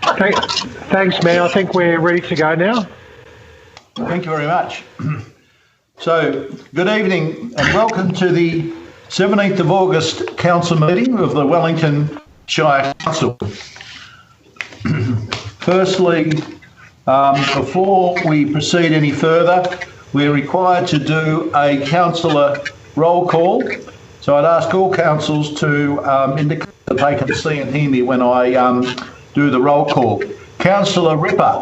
Thanks, Mayor. I think we're ready to go now. Thank you very much. So, good evening and welcome to the 17th of August Council meeting of the Wellington Shire Council. Firstly, before we proceed any further, we're required to do a councillor roll call. So I'd ask all councils to indicate that they can see and hear me when I do the roll call. Councillor Ripper.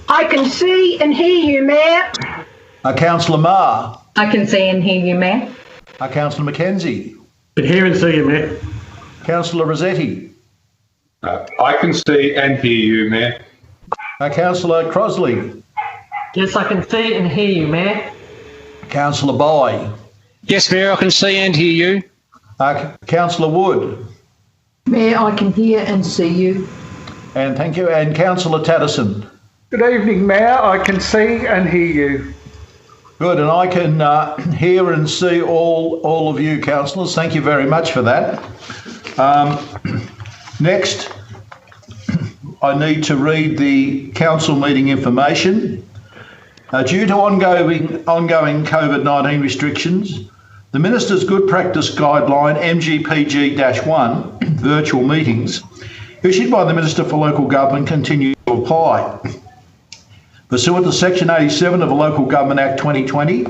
I can see and hear you, Mayor. Councillor Marr. I can see and hear you, Mayor. Councillor McKenzie. Can hear and see you, Mayor. Councillor Rossetti. I can see and hear you, Mayor. Councillor Crosley. Yes, I can see and hear you, Mayor. Councillor Boy. Yes, Mayor, I can see and hear you. Councillor Wood. Mayor, I can hear and see you. And thank you. And Councillor Tatterson. Good evening, Mayor. I can see and hear you. Good, and I can hear and see all of you, councillors. Thank you very much for that. Next, I need to read the council meeting information. Due to ongoing COVID-19 restrictions, the Minister's Good Practice Guideline MGPG-1 virtual meetings issued by the Minister for Local Government continue to apply. Pursuant to Section 87 of the Local Government Act 2020,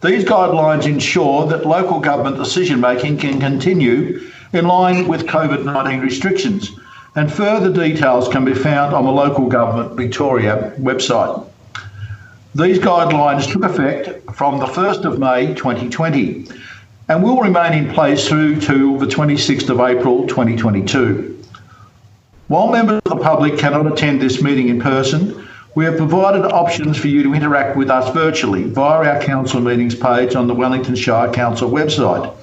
these guidelines ensure that local government decision-making can continue in line with COVID-19 restrictions, and further details can be found on the Local Government Victoria website. These guidelines took effect from the 1st of May 2020 and will remain in place through to the 26th of April 2022. While members of the public cannot attend this meeting in person, we have provided options for you to interact with us virtually via our council meetings page on the Wellington Shire Council website.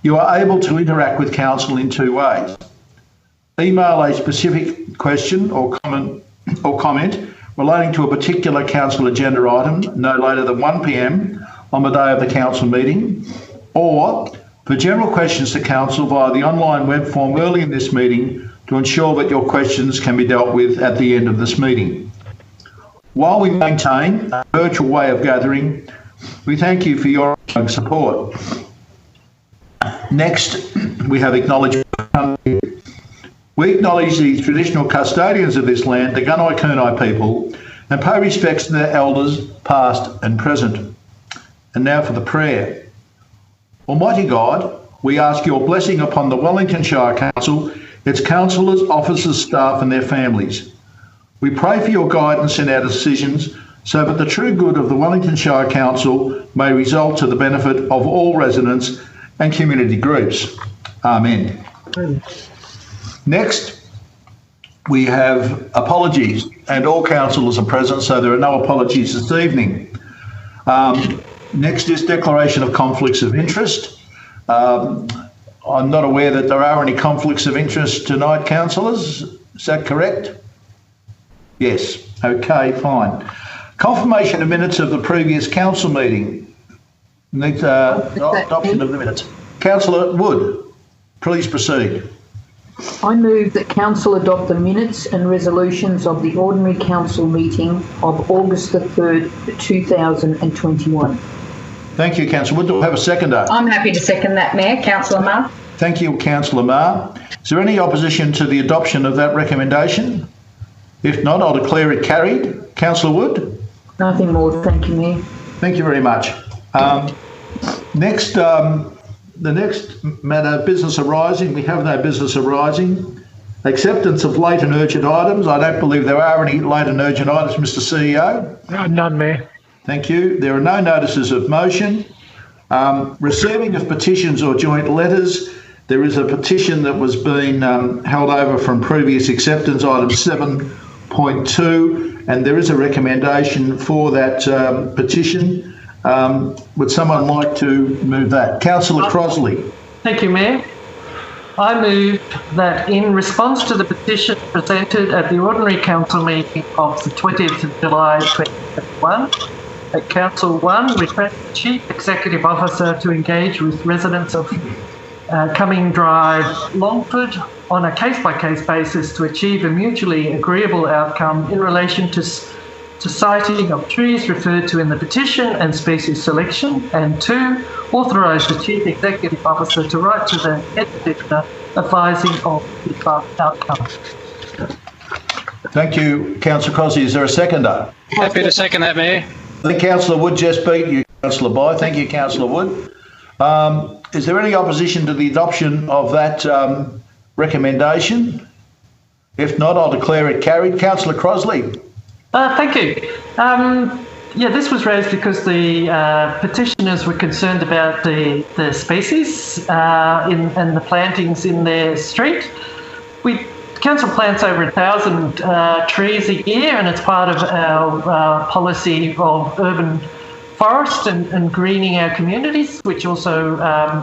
You are able to interact with council in two ways. Email a specific question or comment relating to a particular council agenda item no later than 1 p.m. on the day of the council meeting, or for general questions to council via the online web form early in this meeting to ensure that your questions can be dealt with at the end of this meeting. While we maintain a virtual way of gathering, we thank you for your support. Next, we have acknowledgements. We acknowledge the traditional custodians of this land, the Gunai people, and pay respects to their elders, past and present. And now for the prayer. Almighty God, we ask your blessing upon the Wellington Shire Council, its councillors, officers, staff and their families. We pray for your guidance in our decisions so that the true good of the Wellington Shire Council may result to the benefit of all residents and community groups. Amen. Next, we have apologies, and all councillors are present, so there are no apologies this evening. Next is declaration of conflicts of interest. I'm not aware that there are any conflicts of interest tonight, councillors. Is that correct? Yes. Okay, fine. Confirmation of minutes of the previous council meeting. Needs adoption of the minutes. Councillor Wood, please proceed. I move that Council adopt the minutes and resolutions of the Ordinary Council meeting of August the 3rd, 2021. Thank you, Councillor Wood. Do I have a seconder? I'm happy to second that, Mayor. Councillor Marr. Thank you, Councillor Marr. Is there any opposition to the adoption of that recommendation? If not, I'll declare it carried. Councillor Wood? Nothing more, thank you, Mayor. Thank you very much. The next matter, business arising. We have no business arising. Acceptance of late and urgent items. I don't believe there are any late and urgent items, Mr. CEO. None, Mayor. Thank you. There are no notices of motion. Receiving of petitions or joint letters. There is a petition that was being held over from previous acceptance, item 7.2, and there is a recommendation for that petition. Would someone like to move that? Councillor Crosley. Thank you, Mayor. I move that in response to the petition presented at the Ordinary Council meeting of the 20th of July 2021, that Council 1 request the Chief Executive Officer to engage with residents of Cumming Drive, Longford, on a case-by-case basis to achieve a mutually agreeable outcome in relation to siting of trees referred to in the petition and species selection, and 2, authorise the Chief Executive Officer to write to the head petitioner advising of the above outcome. Thank you, Councillor Crossley. Is there a seconder? Happy to second that, Mayor. I think Councillor Wood just beat you, Councillor Bye. Thank you, Councillor Wood. Is there any opposition to the adoption of that recommendation? If not, I'll declare it carried. Councillor Crossley. Thank you. Yeah, this was raised because the petitioners were concerned about the species and the plantings in their street. Council plants over 1,000 trees a year, and it's part of our policy of urban forest and greening our communities, which also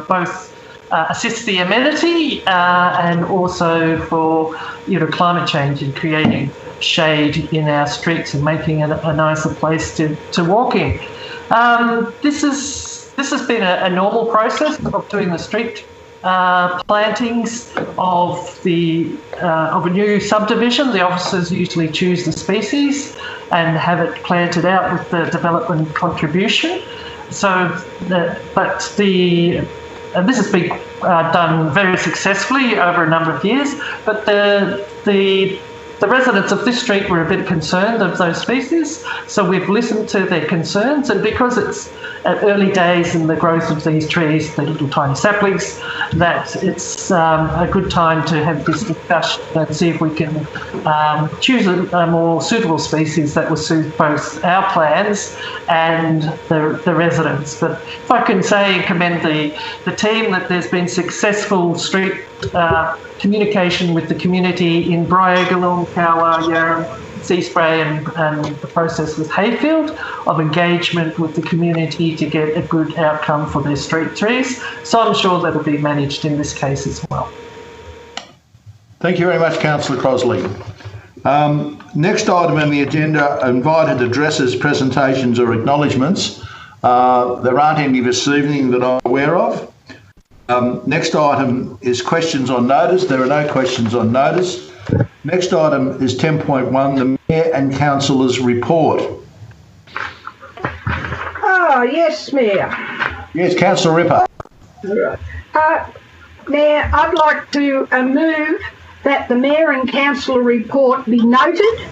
both assists the amenity and also for climate change and creating shade in our streets and making it a nicer place to walk in. This has been a normal process of doing the street plantings of a new subdivision. The officers usually choose the species and have it planted out with the development contribution. So, this has been done very successfully over a number of years. But the residents of this street were a bit concerned of those species, so we've listened to their concerns, and because it's at early days in the growth of these trees, the little tiny saplings, that it's a good time to have this discussion and see if we can choose a more suitable species that will suit both our plans and the residents. But if I can say and commend the team, that there's been successful street communication with the community in Bengworden, Coongulla, Yarram, Seaspray, and the process with Hayfield of engagement with the community to get a good outcome for their street trees. So I'm sure that'll be managed in this case as well. Thank you very much, Councillor Crossley. Next item on the agenda, invited addresses, presentations or acknowledgements. There aren't any this evening that I'm aware of. Next item is questions on notice. There are no questions on notice. Next item is 10.1, the Mayor and Councillors' report. Oh, yes, Mayor. Yes, Councillor Ripper. Mayor, I'd like to move that the Mayor and Councillor report be noted.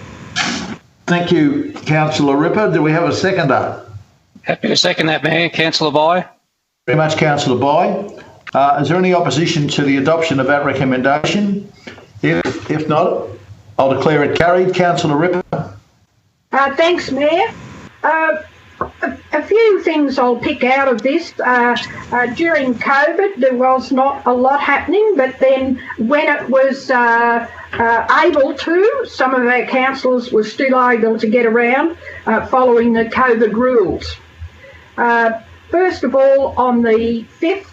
Thank you, Councillor Ripper. Do we have a seconder? Happy to second that, Mayor. Councillor Bye. Very much, Councillor Bye. Is there any opposition to the adoption of that recommendation? If not, I'll declare it carried. Councillor Ripper. Thanks, Mayor. A few things I'll pick out of this. During COVID, there was not a lot happening, but then when it was able to, some of our councillors were still able to get around following the COVID rules. First of all, on the 5th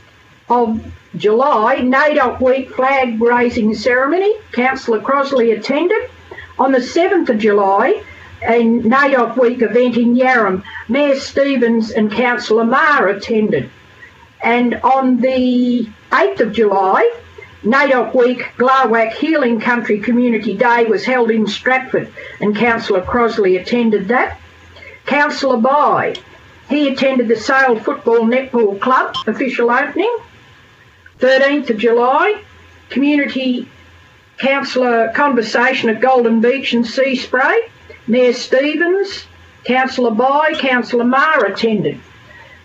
of July, NAIDOC Week flag raising ceremony, Councillor Crossley attended. On the 7th of July, a NAIDOC Week event in Yarram, Mayor Stevens and Councillor Maher attended. And on the 8th of July, NAIDOC Week Glawak Healing Country Community Day was held in Stratford, and Councillor Crossley attended that. Councillor Bye, he attended the Sale Football Netball Club official opening. 13th of July, Community Councillor Conversation at Golden Beach and Seaspray. Mayor Stevens, Councillor Bye, Councillor Maher attended.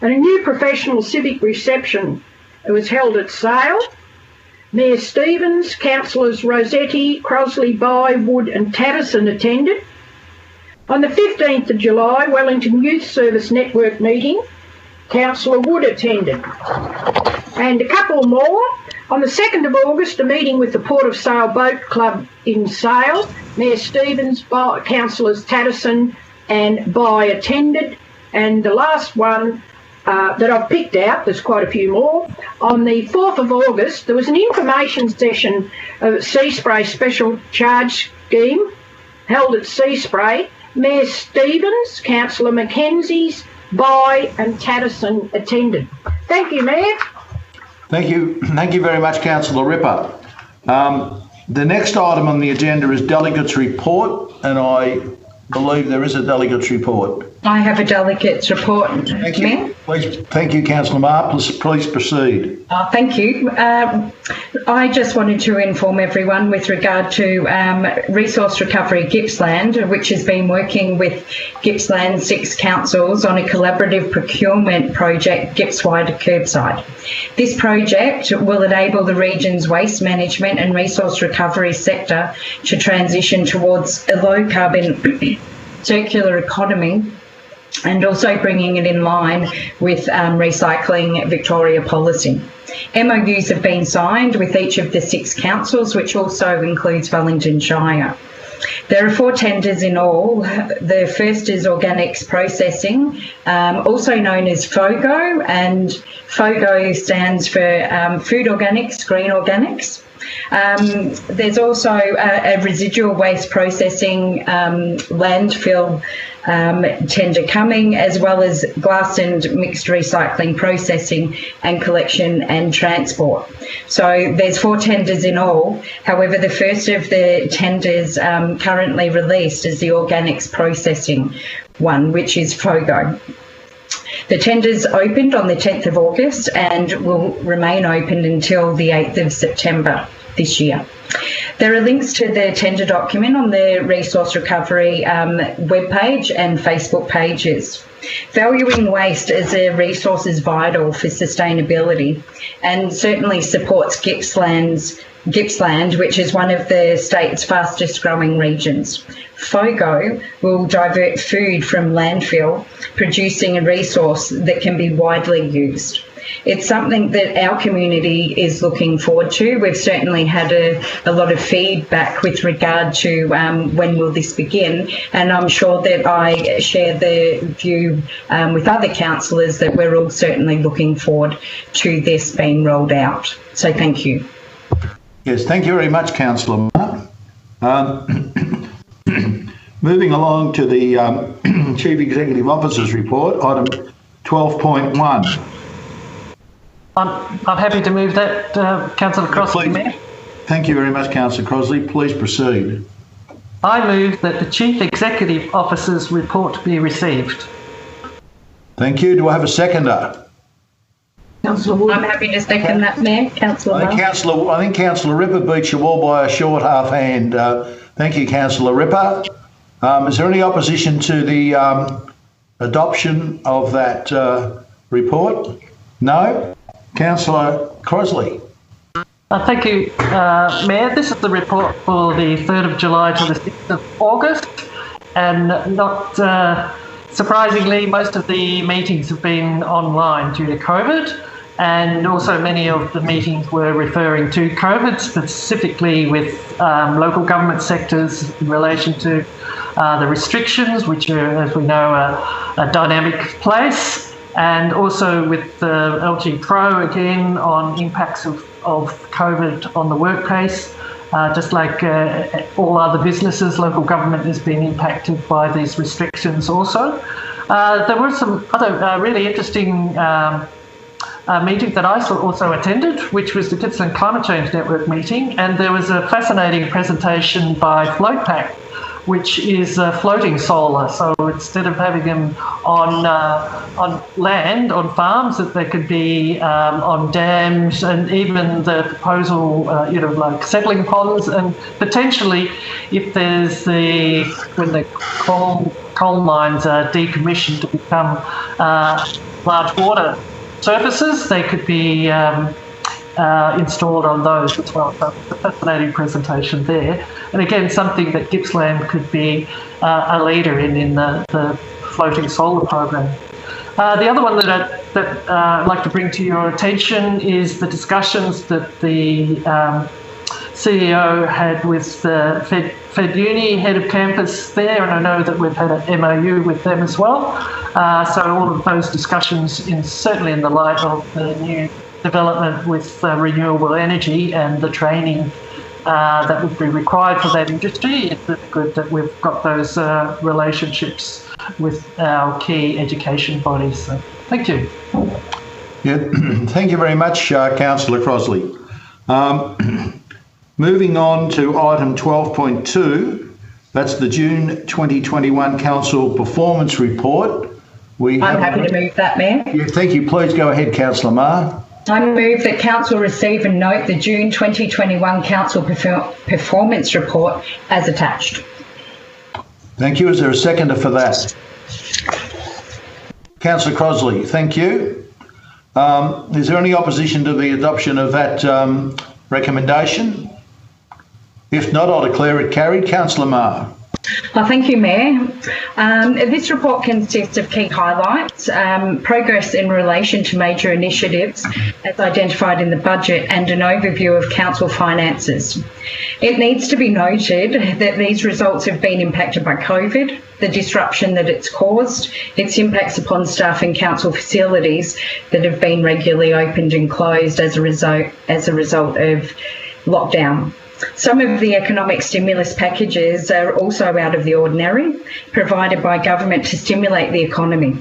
And a new professional civic reception was held at Sale. Mayor Stevens, Councillors Rossetti, Crossley, Bye, Wood and Tatterson attended. On the 15th of July, Wellington Youth Service Network meeting, Councillor Wood attended. And a couple more. On the 2nd of August, a meeting with the Port of Sale Boat Club in Sale. Mayor Stevens, Councillors Tatterson and Bye attended. And the last one that I've picked out, there's quite a few more. On the 4th of August, there was an information session of Seaspray Special Charge Scheme held at Seaspray. Mayor Stevens, Councillor Mackenzie's, Bye and Tatterson attended. Thank you, Mayor. Thank you very much, Councillor Ripper. The next item on the agenda is Delegates Report, and I believe there is a Delegates Report. I have a Delegates Report, Thank Mayor. you. Thank you, Councillor Marr. Please proceed. Thank you. I just wanted to inform everyone with regard to Resource Recovery Gippsland, which has been working with Gippsland's 6 councils on a collaborative procurement project, Gippswide Curbside. This project will enable the region's waste management and resource recovery sector to transition towards a low-carbon circular economy, and also bringing it in line with Recycling Victoria policy. MOUs have been signed with each of the 6 councils, which also includes Wellington Shire. There are 4 tenders in all. The first is organics processing, also known as FOGO, and FOGO stands for food organics, green organics. There's also a residual waste processing landfill tender Cumming, as well as glass and mixed recycling processing and collection and transport. So there's 4 tenders in all. However, the first of the tenders currently released is the organics processing one, which is FOGO. The tenders opened on the 10th of August and will remain open until the 8th of September this year. There are links to the tender document on the Resource Recovery webpage and Facebook pages. Valuing waste as a resource is vital for sustainability and certainly supports Gippsland, which is one of the state's fastest growing regions. FOGO will divert food from landfill, producing a resource that can be widely used. It's something that our community is looking forward to. We've certainly had a lot of feedback with regard to when will this begin, and I'm sure that I share the view with other councillors that we're all certainly looking forward to this being rolled out. So thank you. Yes, thank you very much, Councillor Marr. Moving along to the Chief Executive Officer's report, item 12.1. I'm happy to move that, Councillor Crossley, Mayor. Thank you very much, Councillor Crossley. Please proceed. I move that the Chief Executive Officer's report be received. Thank you. Do I have a seconder? Councillor Wood. I'm happy to second that, Mayor. Councillor Marr. I think Councillor Ripper beat you all by a short half hand. Thank you, Councillor Ripper. Is there any opposition to the adoption of that report? No? Councillor Crossley. Thank you, Mayor. This is the report for the 3rd of July to the 6th of August, and not surprisingly, most of the meetings have been online due to COVID, and also many of the meetings were referring to COVID, specifically with local government sectors in relation to the restrictions, which are, as we know, a dynamic place. And also with LG Pro again on impacts of COVID on the workplace. Just like all other businesses, local government has been impacted by these restrictions also. There were some other really interesting meetings that I also attended, which was the Gippsland Climate Change Network meeting, and there was a fascinating presentation by FloatPack, which is floating solar. So instead of having them on land, on farms, that they could be on dams, and even the proposal, like settling ponds, and potentially, if there's when the coal mines are decommissioned to become large water surfaces, they could be installed on those as well. So it's a fascinating presentation there. And again, something that Gippsland could be a leader in the floating solar program. The other one that I'd like to bring to your attention is the discussions that the CEO had with the Fed Uni head of campus there, and I know that we've had an MOU with them as well. So all of those discussions, certainly in the light of the new development with renewable energy and the training that would be required for that industry, it's really good that we've got those relationships with our key education bodies. So, thank you. Yeah, thank you very much, Councillor Crosley. Moving on to item 12.2, that's the June 2021 Council Performance Report. I'm happy to move that, Mayor. Yeah, thank you. Please go ahead, Councillor Marr. I move that Council receive and note the June 2021 Council Performance Report as attached. Thank you. Is there a seconder for that? Councillor Crosley, thank you. Is there any opposition to the adoption of that recommendation? If not, I'll declare it carried. Councillor Marr. Thank you, Mayor. This report consists of key highlights, progress in relation to major initiatives as identified in the budget, and an overview of council finances. It needs to be noted that these results have been impacted by COVID, the disruption that it's caused, its impacts upon staff and council facilities that have been regularly opened and closed as a result of lockdown. Some of the economic stimulus packages are also out of the ordinary, provided by government to stimulate the economy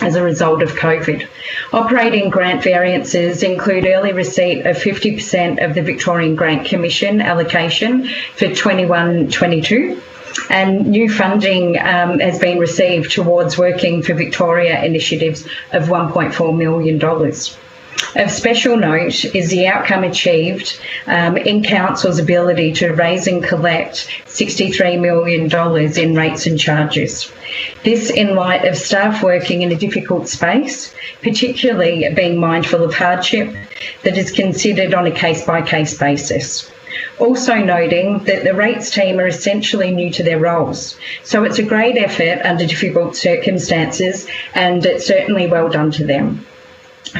as a result of COVID. Operating grant variances include early receipt of 50% of the Victorian Grant Commission allocation for 21-22, and new funding has been received towards Working for Victoria initiatives of $1.4 million. Of special note is the outcome achieved in Council's ability to raise and collect $63 million in rates and charges. This in light of staff working in a difficult space, particularly being mindful of hardship that is considered on a case-by-case basis. Also noting that the rates team are essentially new to their roles, so it's a great effort under difficult circumstances, and it's certainly well done to them.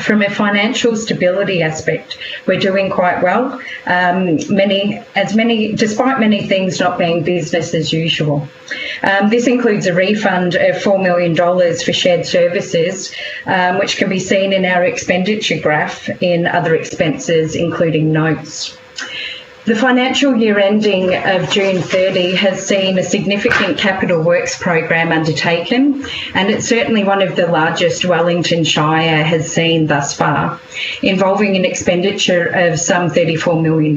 From a financial stability aspect, we're doing quite well, despite many things not being business as usual. This includes a refund of $4 million for shared services, which can be seen in our expenditure graph in other expenses, including notes. The financial year ending of June 30 has seen a significant capital works program undertaken, and it's certainly one of the largest Wellington Shire has seen thus far, involving an expenditure of some $34 million.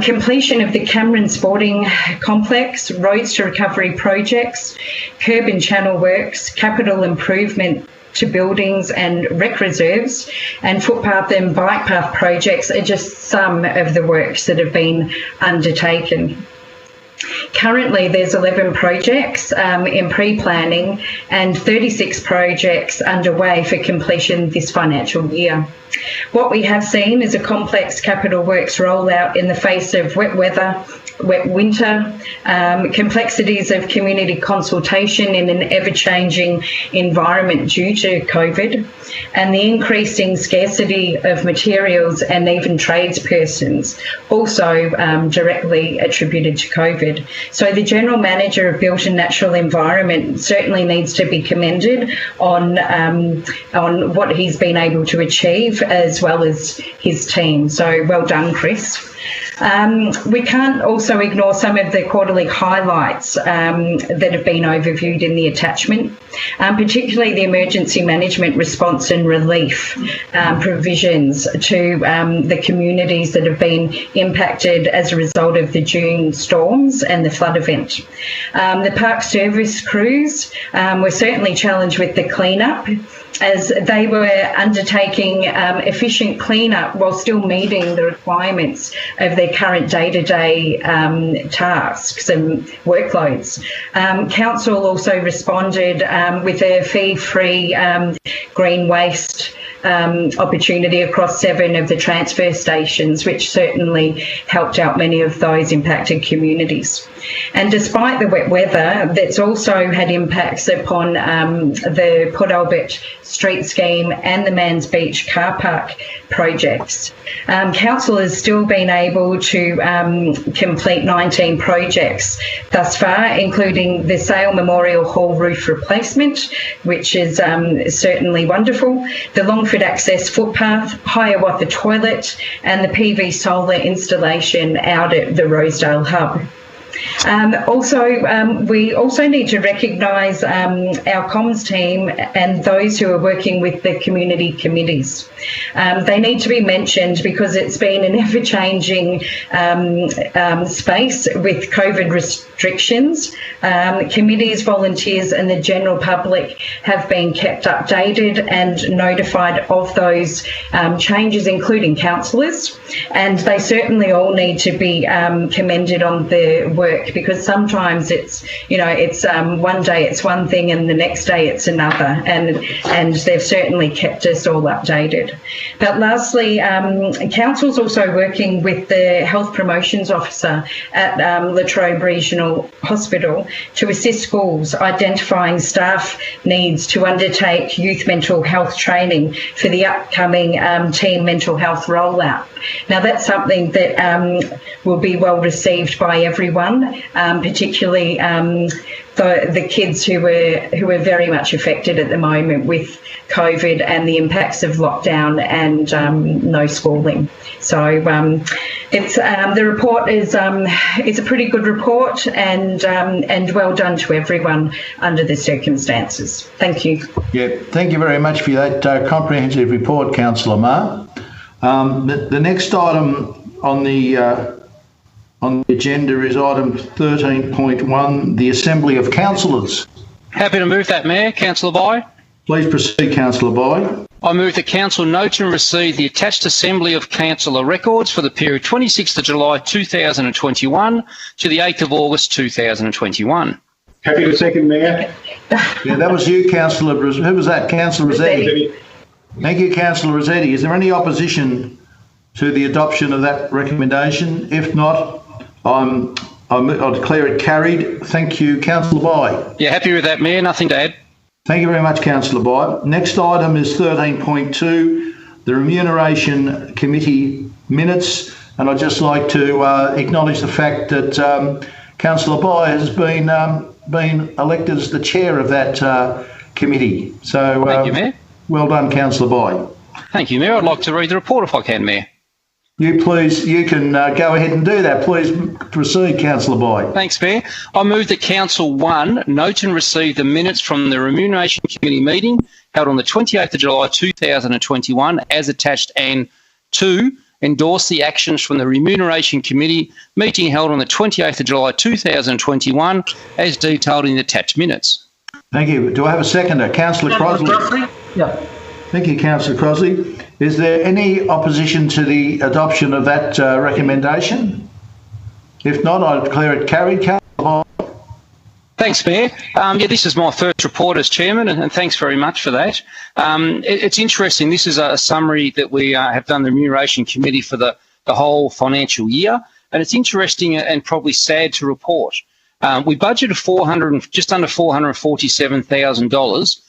Completion of the Cameron Sporting Complex, roads to recovery projects, curb and channel works, capital improvement to buildings and rec reserves, and footpath and bike path projects are just some of the works that have been undertaken. Currently, there's 11 projects in pre-planning and 36 projects underway for completion this financial year. What we have seen is a complex capital works rollout in the face of wet weather, wet winter, complexities of community consultation in an ever-changing environment due to COVID, and the increasing scarcity of materials and even tradespersons, also directly attributed to COVID. So the General Manager of Built and Natural Environment certainly needs to be commended on what he's been able to achieve, as well as his team. So well done, Chris. We can't also ignore some of the quarterly highlights that have been overviewed in the attachment, particularly the emergency management response and relief provisions to the communities that have been impacted as a result of the June storms and the flood event. The park service crews were certainly challenged with the clean-up, as they were undertaking efficient clean-up while still meeting the requirements of their current day-to-day tasks and workloads. Council also responded with a fee-free green waste opportunity across 7 of the transfer stations, which certainly helped out many of those impacted communities. And despite the wet weather, that's also had impacts upon the Port Albert Street Scheme and the Mans Beach car park projects. Council has still been able to complete 19 projects thus far, including the Sale Memorial Hall roof replacement, which is certainly wonderful, the Longford access footpath, Hiawatha toilet, and the PV solar installation out at the Rosedale Hub. We also need to recognise our comms team and those who are working with the community committees. They need to be mentioned because it's been an ever-changing space with COVID restrictions. Committees, volunteers and the general public have been kept updated and notified of those changes, including councillors, and they certainly all need to be commended on the work, because sometimes it's one day it's one thing and the next day it's another, and they've certainly kept us all updated. But lastly, council's also working with the health promotions officer at Latrobe Regional Hospital to assist schools identifying staff needs to undertake youth mental health training for the upcoming team mental health rollout. Now that's something that will be well received by everyone, particularly the kids who are very much affected at the moment with COVID and the impacts of lockdown and no schooling. So the report is a pretty good report, and well done to everyone under the circumstances. Thank you. Yeah, thank you very much for that comprehensive report, Councillor Marr. The next item on the agenda is item 13.1, the Assembly of Councillors. Happy to move that, Mayor. Councillor Bye. Please proceed, Councillor Bye. I move that Council note and receive the attached Assembly of Councillor records for the period 26th of July 2021 to the 8th of August 2021. Happy to second, Mayor. Yeah, that was you, Councillor. Who was that? Councillor Rossetti. Thank you, Councillor Rossetti. Is there any opposition to the adoption of that recommendation? If not, I'll declare it carried. Thank you, Councillor Bye. Yeah, happy with that, Mayor. Nothing to add. Thank you very much, Councillor Bye. Next item is 13.2, the Remuneration Committee minutes. And I'd just like to acknowledge the fact that Councillor Bye has been elected as the chair of that committee. So thank you, Mayor. Well done, Councillor Bye. Thank you, Mayor. I'd like to read the report if I can, Mayor. You can go ahead and do that. Please proceed, Councillor Bye. Thanks, Mayor. I move that Council 1 note and receive the minutes from the Remuneration Committee meeting held on the 28th of July 2021 as attached, and 2, endorse the actions from the Remuneration Committee meeting held on the 28th of July 2021 as detailed in the attached minutes. Thank you. Do I have a seconder? Councillor Crosley. Yeah. Thank you, Councillor Crosley. Is there any opposition to the adoption of that recommendation? If not, I declare it carried. Councillor Bye. Thanks, Mayor. This is my first report as chairman, and thanks very much for that. It's interesting. This is a summary that we have done the Remuneration Committee for the whole financial year, and it's interesting and probably sad to report. We budgeted just under $447,000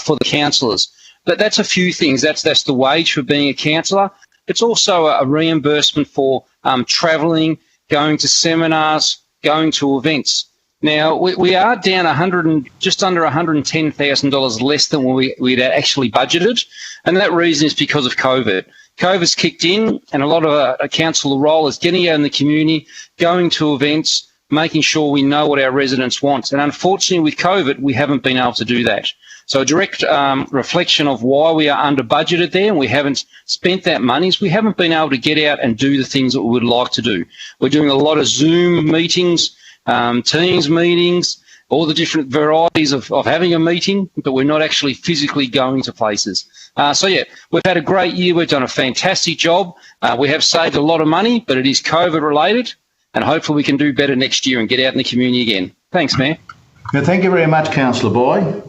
for the councillors. But that's a few things. That's the wage for being a councillor. It's also a reimbursement for travelling, going to seminars, going to events. Now, we are down just under $110,000 less than we'd actually budgeted, and that reason is because of COVID. COVID's kicked in, and a lot of a councillor role is getting out in the community, going to events, making sure we know what our residents want. And unfortunately, with COVID, we haven't been able to do that. So a direct reflection of why we are under budgeted there and we haven't spent that money is we haven't been able to get out and do the things that we would like to do. We're doing a lot of Zoom meetings, Teams meetings, all the different varieties of having a meeting, but we're not actually physically going to places. So yeah, we've had a great year. We've done a fantastic job. We have saved a lot of money, but it is COVID related, and hopefully we can do better next year and get out in the community again. Thanks, Mayor. Yeah, thank you very much, Councillor Bye.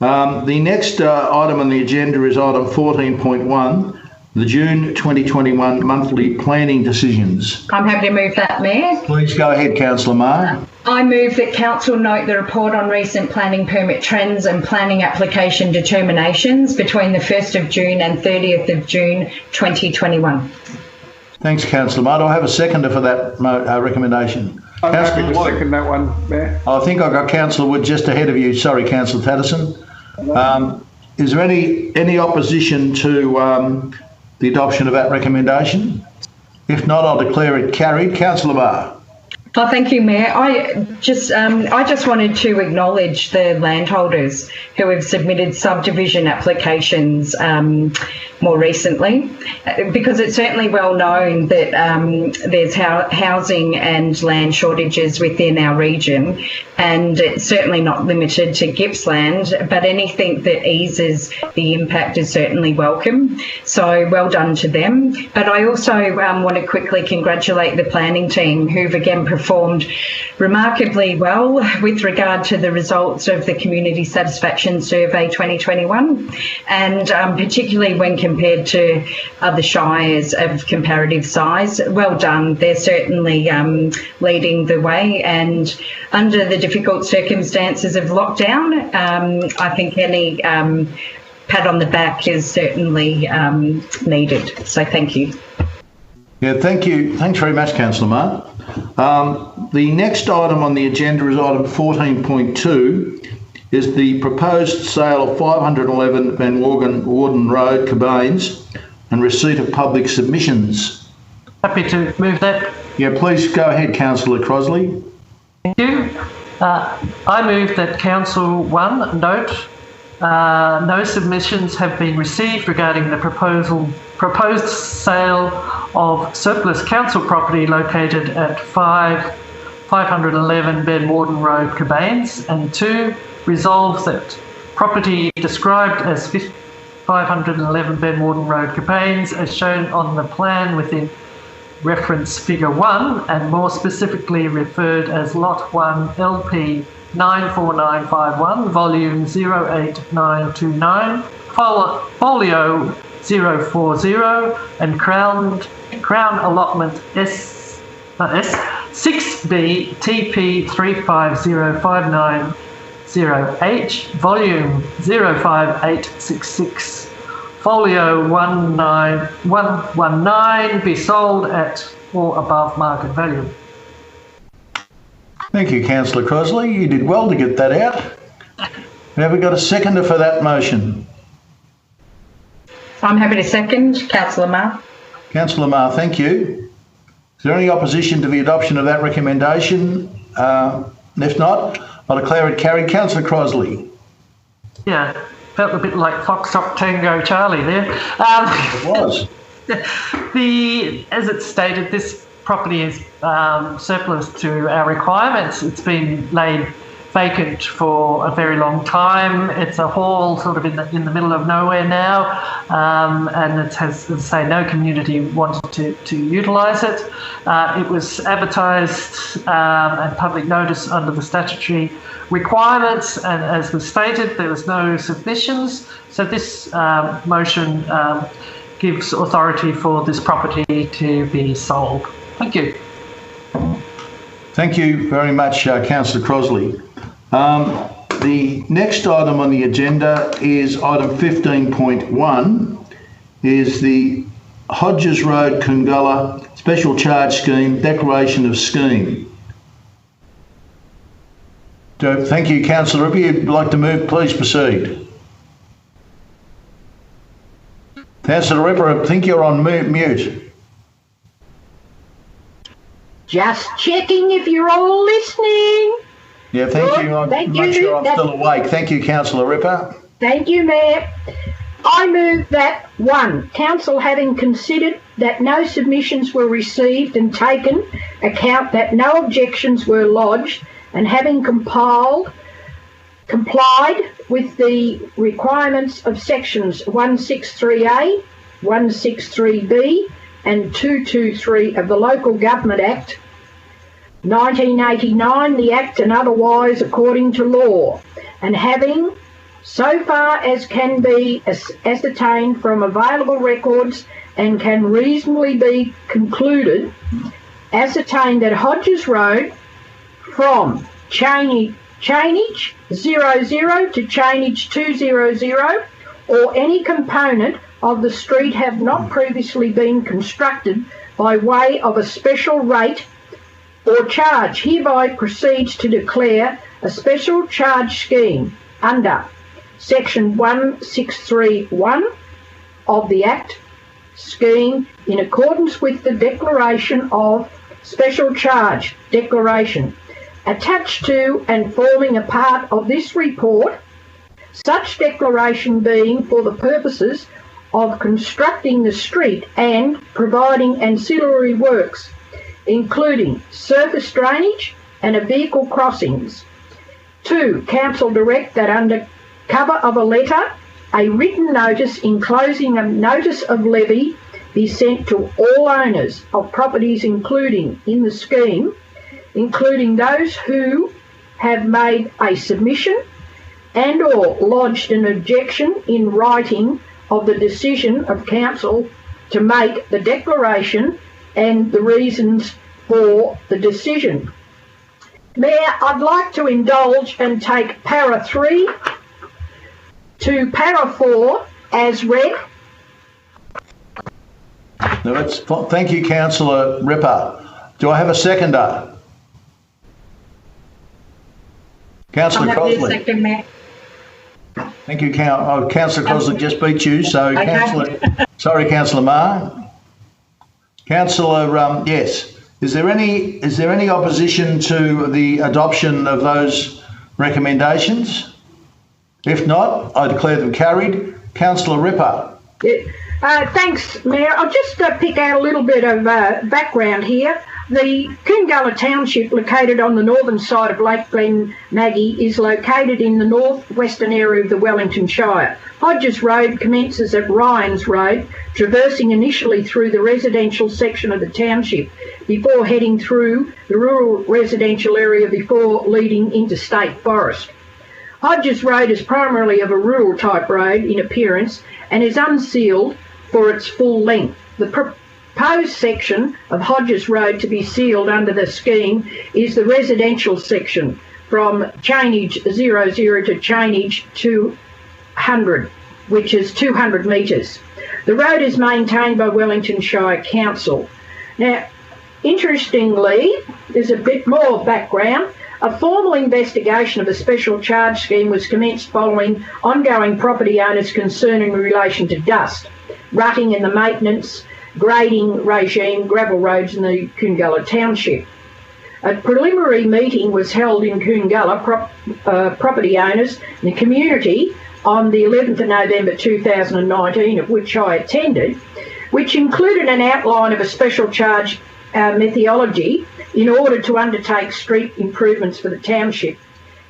The next item on the agenda is item 14.1, the June 2021 monthly planning decisions. I'm happy to move that, Mayor. Please go ahead, Councillor Marr. I move that Council note the report on recent planning permit trends and planning application determinations between the 1st of June and 30th of June 2021. Thanks, Councillor Marr. Do I have a seconder for that recommendation? I'm happy to second that one, Mayor. I think I got Councillor Wood just ahead of you. Sorry, Councillor Tatterson. Is there any opposition to the adoption of that recommendation? If not, I'll declare it carried. Councillor Barr. Oh, thank you, Mayor. I just wanted to acknowledge the landholders who have submitted subdivision applications more recently, because it's certainly well known that there's housing and land shortages within our region, and it's certainly not limited to Gippsland, but anything that eases the impact is certainly welcome. So well done to them. But I also want to quickly congratulate the planning team, who've again performed remarkably well with regard to the results of the Community Satisfaction Survey 2021, and particularly when compared to other shires of comparative size. Well done. They're certainly leading the way, and under the difficult circumstances of lockdown, I think any pat on the back is certainly needed. So thank you. Yeah, thank you. Thanks very much, Councillor Marr. The next item on the agenda is item 14.2, is the proposed sale of 511 Bengworden Road, Cobains, and receipt of public submissions. Happy to move that. Yeah, please go ahead, Councillor Crosley. Thank you. I move that Council 1 note no submissions have been received regarding the proposed sale of surplus council property located at 511 Bengworden Road, Cobains, and 2, resolves that property described as 511 Bengworden Road, Cobains, as shown on the plan within reference figure 1, and more specifically referred as Lot 1 LP 94951, volume 08929, folio 040, and Crown allotment S6B TP 350590H, volume 05866, folio 19119, be sold at or above market value. Thank you, Councillor Crosley. You did well to get that out. Have we got a seconder for that motion? I'm happy to second. Councillor Marr. Councillor Marr, thank you. Is there any opposition to the adoption of that recommendation? If not, I'll declare it carried. Councillor Crosley. Yeah, felt a bit like Foxtrot Tango Charlie there. It was. As it's stated, this property is surplus to our requirements. It's been laid vacant for a very long time. It's a hall sort of in the middle of nowhere now, and it has, as I say, no community wanted to utilise it. It was advertised and public notice under the statutory requirements, and as was stated, there was no submissions. So this motion gives authority for this property to be sold. Thank you. Thank you very much, Councillor Crosley. The next item on the agenda is item 15.1, is the Hodges Road, Coongulla Special Charge Scheme, Declaration of Scheme. Thank you, Councillor. If you'd like to move, please proceed. Councillor Ripper, I think you're on mute. Just checking if you're all listening. Yeah, thank you. I'm not sure I'm still awake. Thank you, Councillor Ripper. Thank you, Mayor. I move that 1, Council having considered that no submissions were received and taken account that no objections were lodged, and having complied with the requirements of sections 163A, 163B and 223 of the Local Government Act 1989, the Act, and otherwise according to law, and having, so far as can be ascertained from available records and can reasonably be concluded, ascertained that Hodges Road from chainage 00 to chainage 200 or any component of the street have not previously been constructed by way of a special rate or charge, hereby proceeds to declare a special charge scheme under section 1631 of the Act scheme in accordance with the declaration of special charge declaration attached to and forming a part of this report, such declaration being for the purposes of constructing the street and providing ancillary works, including surface drainage and vehicle crossings. 2. Council direct that under cover of a letter, a written notice enclosing a notice of levy be sent to all owners of properties including in the scheme, including those who have made a submission and or lodged an objection in writing of the decision of council to make the declaration and the reasons for the decision. Mayor, I'd like to indulge and take para 3 to para 4 as read. No, thank you, Councillor Ripper. Do I have a seconder? Councillor Crossley. Second, Mayor. Thank you, Councillor Crossley just beat you, so okay. Councillor Marr. Councillor, yes. Is there any opposition to the adoption of those recommendations? If not, I declare them carried. Councillor Ripper. Thanks, Mayor. I'll just pick out a little bit of background here. The Coongulla township, located on the northern side of Lake Glenmaggie, is located in the northwestern area of the Wellington Shire. Hodges Road commences at Ryan's Road, traversing initially through the residential section of the township before heading through the rural residential area before leading into state forest. Hodges Road is primarily of a rural type road in appearance and is unsealed for its full length. The proposed section of Hodges Road to be sealed under the scheme is the residential section from chainage 00 to chainage 200, which is 200 metres. The road is maintained by Wellington Shire Council. Now, interestingly, there's a bit more background. A formal investigation of a special charge scheme was commenced following ongoing property owners' concern in relation to dust, rutting in the maintenance, grading regime, gravel roads in the Coongulla township. A preliminary meeting was held in Coongulla, property owners and the community on the 11th of November 2019, of which I attended, which included an outline of a special charge methodology in order to undertake street improvements for the township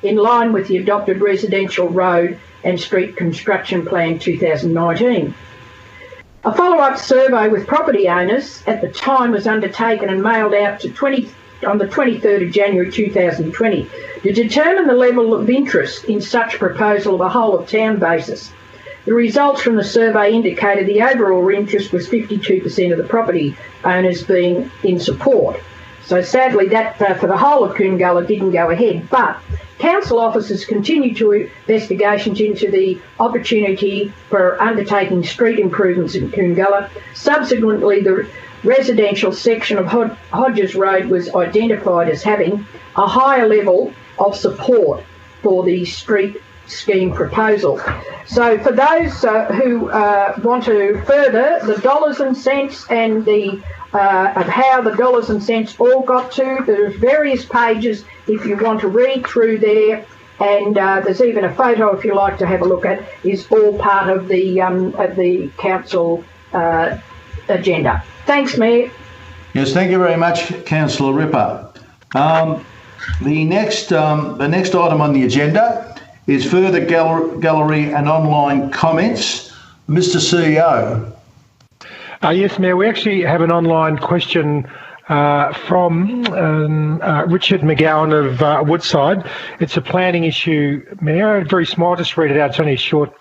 in line with the adopted residential road and street construction plan 2019. A follow-up survey with property owners at the time was undertaken and mailed out on the 23rd of January 2020 to determine the level of interest in such proposal of a whole of town basis. The results from the survey indicated the overall interest was 52% of the property owners being in support. So sadly that for the whole of Coongulla didn't go ahead, but council officers continued to investigations into the opportunity for undertaking street improvements in Coongulla. Subsequently, the residential section of Hodges Road was identified as having a higher level of support for the street scheme proposal. So for those who want to further the dollars and cents and the of how the dollars and cents all got to, there's various pages if you want to read through there, and there's even a photo if you like to have a look at, is all part of the council agenda. Thanks, Mayor. Yes, thank you very much, Councillor Ripper. The next item on the agenda is further gallery and online comments. Mr. CEO. Yes, Mayor, we actually have an online question from Richard McGowan of Woodside. It's a planning issue, Mayor. Very small, just read it out. It's only a short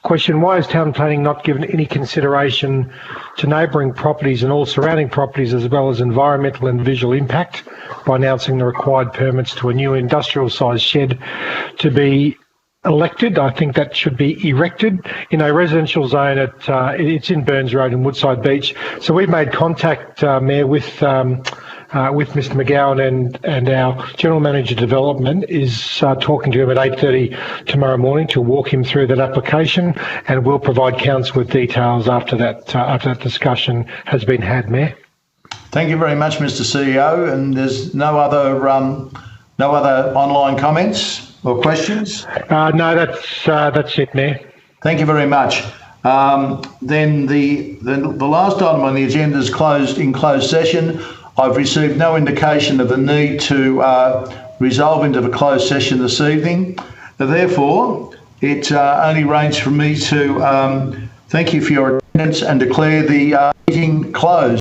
question. Why is town planning not given any consideration to neighbouring properties and all surrounding properties, as well as environmental and visual impact, by announcing the required permits to a new industrial-sized shed to be elected? I think that should be erected in a residential zone it's in Burns Road in Woodside Beach. So we've made contact, Mayor, with Mr. McGowan, and our General Manager Development is talking to him at 8:30 tomorrow morning to walk him through that application, and we'll provide council with details after that discussion has been had, Mayor. Thank you very much, Mr. CEO. And there's no other online comments or questions? No, that's it, Mayor. Thank you very much. Then the last item on the agenda is in closed session. I've received no indication of the need to resolve into the closed session this evening. Therefore, it only remains for me to thank you for your attendance and declare the meeting closed.